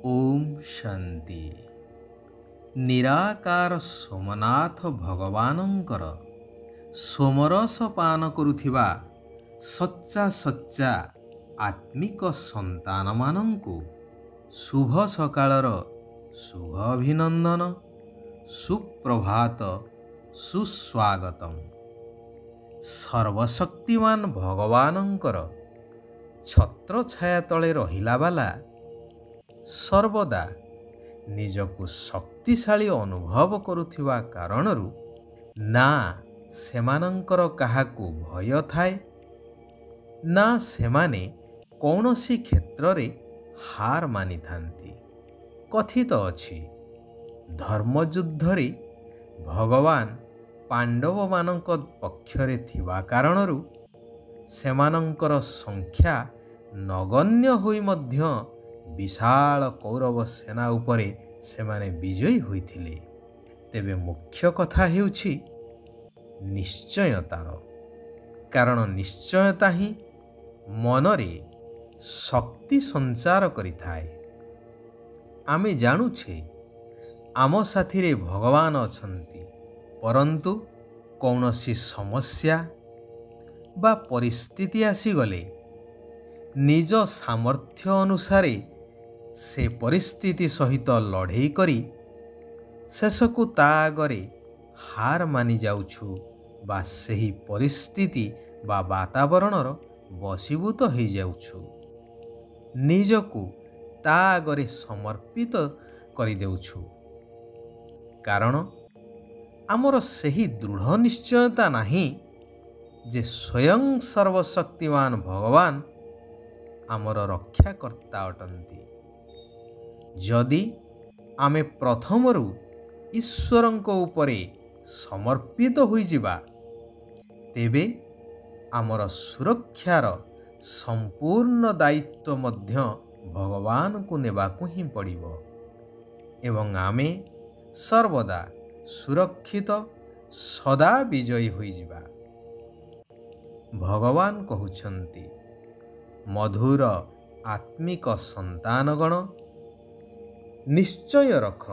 ओम शांति। निराकार सोमनाथ भगवानंकर सोमरस पान करुथिबा सच्चा सच्चा आत्मिक संतान मानंकु शुभ सकाळर शुभ अभिनंदन, सुप्रभात, सुस्वागतम। सर्वशक्तिमान भगवानंकर छत्र छाया तले रहिला बाला सर्वदा निजकु शक्तिशाली अनुभव करुथिबा कारणरु ना सेमानंकर काहाकु भय थाए, ना सेमाने कौनसी क्षेत्र रे हार मानि थांती। कथित अछि धर्मयुद्धरे भगवान पांडव मानक पक्षरे थिबा कारणरु सेमानंकर संख्या नगण्य होई मध्य विशाल कौरव सेना उपरे सेमाने विजयी होइथिले। तेबे मुख्य कथा हेउछि निश्चयतार, कारण निश्चयता ही मनरे शक्ति संचार करिथाए। आमे जानुछे आम साथीरे भगवान अछंती, परंतु कौनसी समस्या बा परिस्थिति आसीगले निज सामर्थ्य अनुसारे से परिस्थिति सहित लड़े करी शेषकु ता आगरे हार मानि जाउछु बा सही परिस्थिति बा वातावरणर बशीभूत हो जाउछु, निजकु ता आगरे समर्पित करि देउछु। कारण आमर सही दृढ़ निश्चयता नाही जे स्वयं सर्वशक्तिमान भगवान आमर रक्षाकर्ता अटंती। जदि आमे प्रथमरु ईश्वरंको उपरे समर्पित होई जिबा तेबे आमर सुरक्षार संपूर्ण दायित्व मध्य भगवान को नेबाकु ही पड़िबो एवं आमे सर्वदा सुरक्षित सदा विजयी होई जिबा। भगवान कहउछंती मधुर आत्मिक संतानगण निश्चय रख,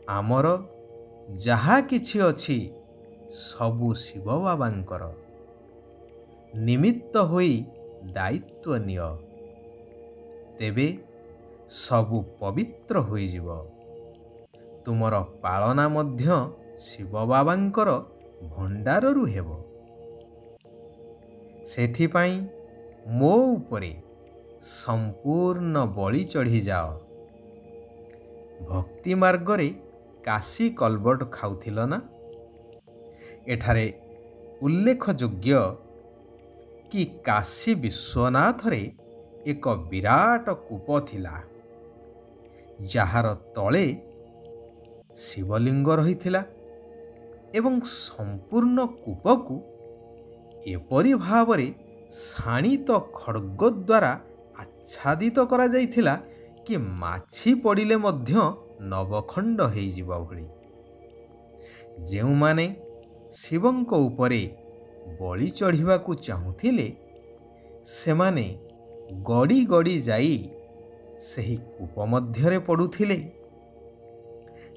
आमर जहा किछि अछि सबु शिव बाबांकर। निमित्त होई दायित्व निय, तेबे सबु पवित्र होई जिवो। तुमर पालना मध्य शिव बाबांकर भंडाररु हेबो। सेथिपाई मो उपरे संपूर्ण बलि चढ़ी जाओ। भक्ति मार्गरे काशी कलबट खाउथिल ना? एठारे उल्लेखयोग्य कि काशी विश्वनाथ रे एक विराट कूप थिला, जहार तले शिवलिंग रहिथिला एवं संपूर्ण कूपकु एपरि भावरे शाणित खड्ग द्वारा आच्छादित करा जाइथिला कि माछी पड़िले मध्य नवखंड हेई जिबा भଳି। जेउ माने शिवंको उपरे बलि चढ़िबाकु चाहुथिले सेमाने गड़ी गड़ी जाई सही कूप मध्यरे पड़ुथिले,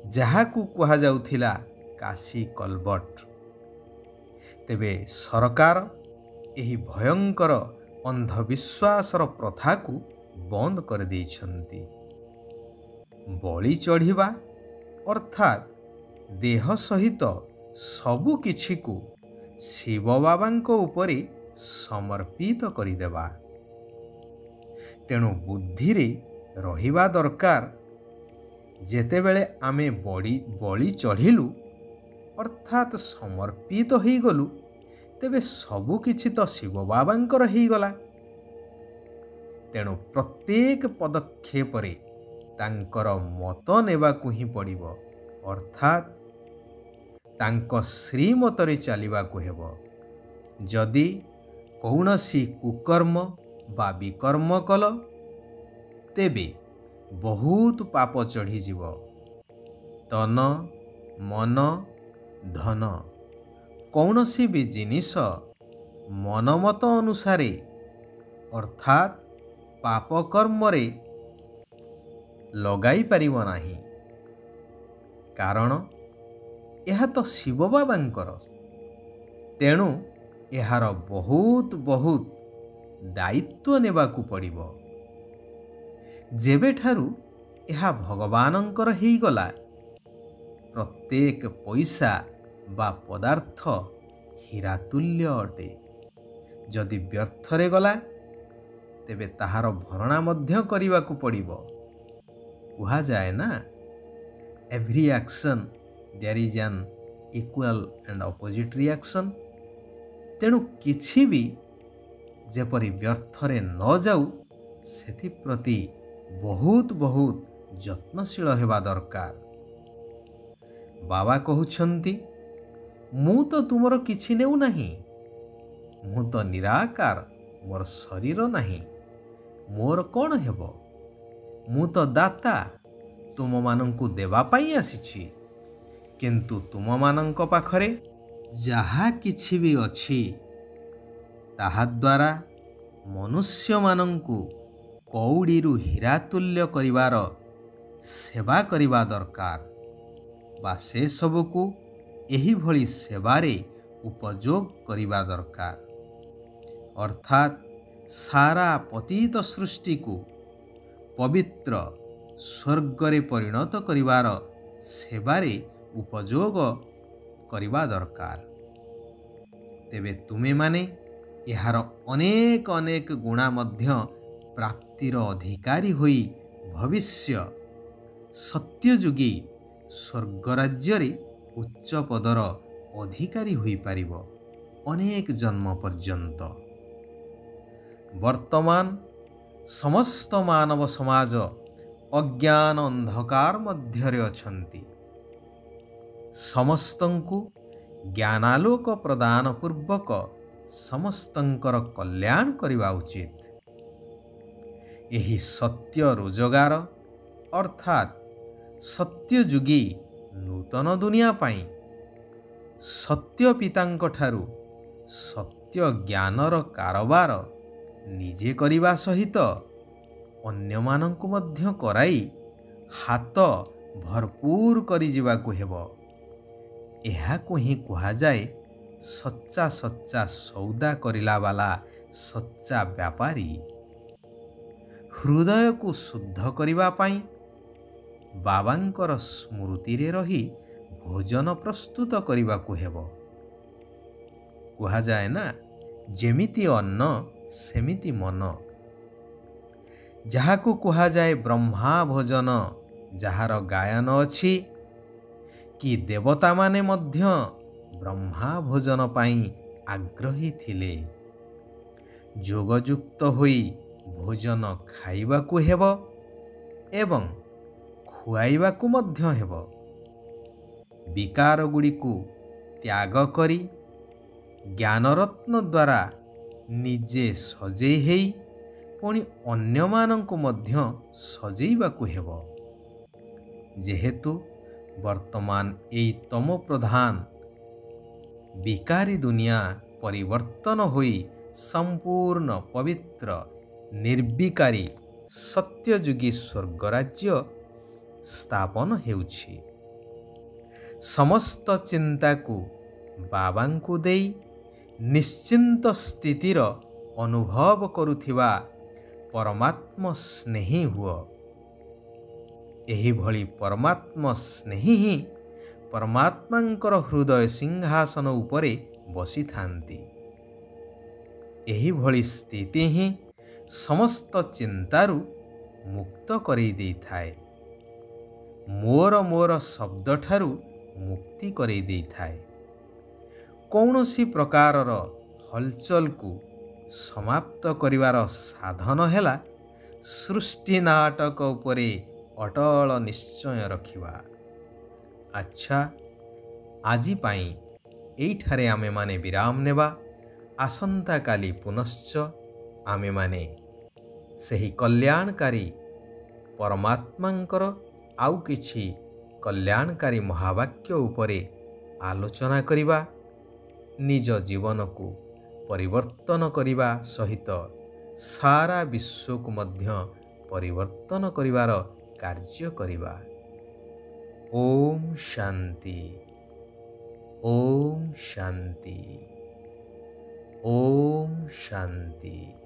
जहाकु कुहा जाउथिला काशी कलबट। तेबे सरकार एही भयंकर अंधविश्वासर प्रथा को बंद कर देइछंती। बलि चढ़िबा अर्थात देह सहित सबु किछि को शिव बाबांको उपरे समर्पित करिदेबा। तेणु बुद्धि रे रहिबा दरकार, जेतेबेले आमे बलि चढ़िलु अर्थात समर्पित होई गलु तेबे सबु किछि तो शिव बाबांकर ही गला। तेणु प्रत्येक पदक्षेपरे तांकर मत नेबाकु ही पड़िबो, अर्थात तांको श्रीमतरे चलिबाकु हेबो। जदि कौनसी कुकर्म बा विकर्म कल तेबे बहुत पाप चढ़ी जीव। तन मन धन कौनसी भी जिनिस मनमत अनुसारे अर्थात पाप कर्म रे ଲଗାଇ ପାରିବ ନାହିଁ। କାରଣ ଏହା ତ ଶିବ ବାବାଙ୍କର। ତେଣୁ ଏହାର ବହୁତ ଦାୟିତ୍ୱ ନେବାକୁ ପଡ଼ିବ। ଯେବେଠାରୁ ଏହା ଭଗବାନଙ୍କର ହେଇଗଲା, ପ୍ରତ୍ୟେକ ପଇସା ବା ପଦାର୍ଥ ହୀରାତୁଲ୍ୟ ଅଟେ। ଯଦି ବ୍ୟର୍ଥରେ ଗଲା, ତେବେ ତାହାର ଭରଣା ମଧ୍ୟ କରିବାକୁ ପଡ଼ିବ। କୁହାଯାଏ ନା, every action there is an equal and opposite reaction. ତେଣୁ କିଛି ବି ଯେପରି ବ୍ୟର୍ଥରେ ନ ଯାଉ, ସେଥିପ୍ରତି ବହୁତ ଯତ୍ନଶୀଳ ହେବା ଦରକାର। ବାବା କହୁଛନ୍ତି, ମୁଁ ତ ତୁମର କିଛି ନେଉନାହିଁ। ମୁଁ ତ ନିରାକାର, ମୋର ଶରୀର ନାହିଁ। ମୋର କ'ଣ ହେବ? ମୁଁ ତ ଦାତା, ତୁମମାନଙ୍କୁ ଦେବା ପାଇଁ ଆସିଛି। କିନ୍ତୁ ତୁମମାନଙ୍କ ପାଖରେ ଯାହା କିଛି ବି ଅଛି, ତାହାଦ୍ୱାରା ମନୁଷ୍ୟମାନଙ୍କୁ କଉଡ଼ିରୁ ହୀରାତୁଲ୍ୟ କରିବାର ସେବା କରିବା ଦରକାର, ବା ସେସବୁକୁ ଏହିଭଳି ସେବାରେ ଉପଯୋଗ କରିବା ଦରକାର। ଅର୍ଥାତ୍ ସାରା ପତିତ ସୃଷ୍ଟିକୁ ପବିତ୍ର ସ୍ୱର୍ଗରେ ପରିଣତ କରିବାର ସେବାରେ ଉପଯୋଗ କରିବା ଦରକାର। ତେବେ ତୁମେମାନେ ଏହାର ଅନେକ ଗୁଣା ମଧ୍ୟ ପ୍ରାପ୍ତିର ଅଧିକାରୀ ହୋଇ ଭବିଷ୍ୟ ସତ୍ୟଯୁଗୀ ସ୍ୱର୍ଗରାଜ୍ୟରେ ଉଚ୍ଚ ପଦର ଅଧିକାରୀ ହୋଇପାରିବ ଅନେକ ଜନ୍ମ ପର୍ଯ୍ୟନ୍ତ। ବର୍ତ୍ତମାନ ସମସ୍ତ ମାନବ ସମାଜ ଅଜ୍ଞାନ ଅନ୍ଧକାର ମଧ୍ୟରେ ଅଛନ୍ତି। ସମସ୍ତଙ୍କୁ ଜ୍ଞାନାଲୋକ ପ୍ରଦାନ ପୂର୍ବକ ସମସ୍ତଙ୍କର କଲ୍ୟାଣ କରିବା ଉଚିତ। ଏହି ସତ୍ୟ ରୋଜଗାର ଅର୍ଥାତ୍ ସତ୍ୟଯୁଗୀ ନୂତନ ଦୁନିଆ ପାଇଁ ସତ୍ୟ ପିତାଙ୍କଠାରୁ ସତ୍ୟ ଜ୍ଞାନର କାରବାର ନିଜେ କରିବା ସହିତ ଅନ୍ୟମାନଙ୍କୁ ମଧ୍ୟ କରାଇ ହାତ ଭରପୁର କରିଯିବାକୁ ହେବ। ଏହାକୁ ହିଁ କୁହାଯାଏ ସଚ୍ଚା ସୌଦା କରିଲା ବାଲା ସଚ୍ଚା ବ୍ୟାପାରୀ। ହୃଦୟକୁ ଶୁଦ୍ଧ କରିବା ପାଇଁ ବାବାଙ୍କର ସ୍ମୃତିରେ ରହି ଭୋଜନ ପ୍ରସ୍ତୁତ କରିବାକୁ ହେବ। କୁହାଯାଏ ନା, ଯେମିତି ଅନ୍ନ ସେମିତି ମନ। ଯାହାକୁ କୁହାଯାଏ ବ୍ରହ୍ମା ଭୋଜନ, ଯାହାର ଗାୟନ ଅଛି କି ଦେବତାମାନେ ମଧ୍ୟ ବ୍ରହ୍ମା ଭୋଜନ ପାଇଁ ଆଗ୍ରହୀ ଥିଲେ। ଯୋଗଯୁକ୍ତ ହୋଇ ଭୋଜନ ଖାଇବାକୁ ହେବ ଏବଂ ଖୁଆଇବାକୁ ମଧ୍ୟ ହେବ। ବିକାରଗୁଡ଼ିକୁ ତ୍ୟାଗ କରି ଜ୍ଞାନରତ୍ନ ଦ୍ୱାରା ନିଜେ ସଜେଇ ହେଇ ପୁଣି ଅନ୍ୟମାନଙ୍କୁ ମଧ୍ୟ ସଜେଇବାକୁ ହେବ। ଯେହେତୁ ବର୍ତ୍ତମାନ ଏହି ତମ ପ୍ରଧାନ ବିକାରୀ ଦୁନିଆ ପରିବର୍ତ୍ତନ ହୋଇ ସମ୍ପୂର୍ଣ୍ଣ ପବିତ୍ର ନିର୍ବିକାରୀ ସତ୍ୟଯୁଗୀ ସ୍ୱର୍ଗରାଜ୍ୟ ସ୍ଥାପନ ହେଉଛି। ସମସ୍ତ ଚିନ୍ତାକୁ ବାବାଙ୍କୁ ଦେଇ ନିଶ୍ଚିନ୍ତ ସ୍ଥିତିର ଅନୁଭବ କରୁଥିବା ପରମାତ୍ମ ସ୍ନେହୀ ହୁଅ। ଏହିଭଳି ପରମାତ୍ମ ସ୍ନେହୀ ହିଁ ପରମାତ୍ମାଙ୍କର ହୃଦୟ ସିଂହାସନ ଉପରେ ବସିଥାନ୍ତି। ଏହିଭଳି ସ୍ଥିତି ହିଁ ସମସ୍ତ ଚିନ୍ତାରୁ ମୁକ୍ତ କରାଇ ଦେଇଥାଏ। ମୋର ଶବ୍ଦଠାରୁ ମୁକ୍ତି କରାଇ ଦେଇଥାଏ। କୌଣସି ପ୍ରକାରର ହଲଚଲକୁ ସମାପ୍ତ କରିବାର ସାଧନ ହେଲା ସୃଷ୍ଟି ନାଟକ ଉପରେ ଅଟଳ ନିଶ୍ଚୟ ରଖିବା। ଆଚ୍ଛା, ଆଜି ପାଇଁ ଏଇଠାରେ ଆମେମାନେ ବିରାମ ନେବା। ଆସନ୍ତାକାଲି ପୁନଶ୍ଚ ଆମେମାନେ ସେହି କଲ୍ୟାଣକାରୀ ପରମାତ୍ମାଙ୍କର ଆଉ କିଛି କଲ୍ୟାଣକାରୀ ମହାବାକ୍ୟ ଉପରେ ଆଲୋଚନା କରିବା। ନିଜ ଜୀବନକୁ ପରିବର୍ତ୍ତନ କରିବା ସହିତ ସାରା ବିଶ୍ୱକୁ ମଧ୍ୟ ପରିବର୍ତ୍ତନ କରିବାର କାର୍ଯ୍ୟ କରିବା। ଓମ୍ ଶାନ୍ତି। ଓମ୍ ଶାନ୍ତି। ଓମ୍ ଶାନ୍ତି।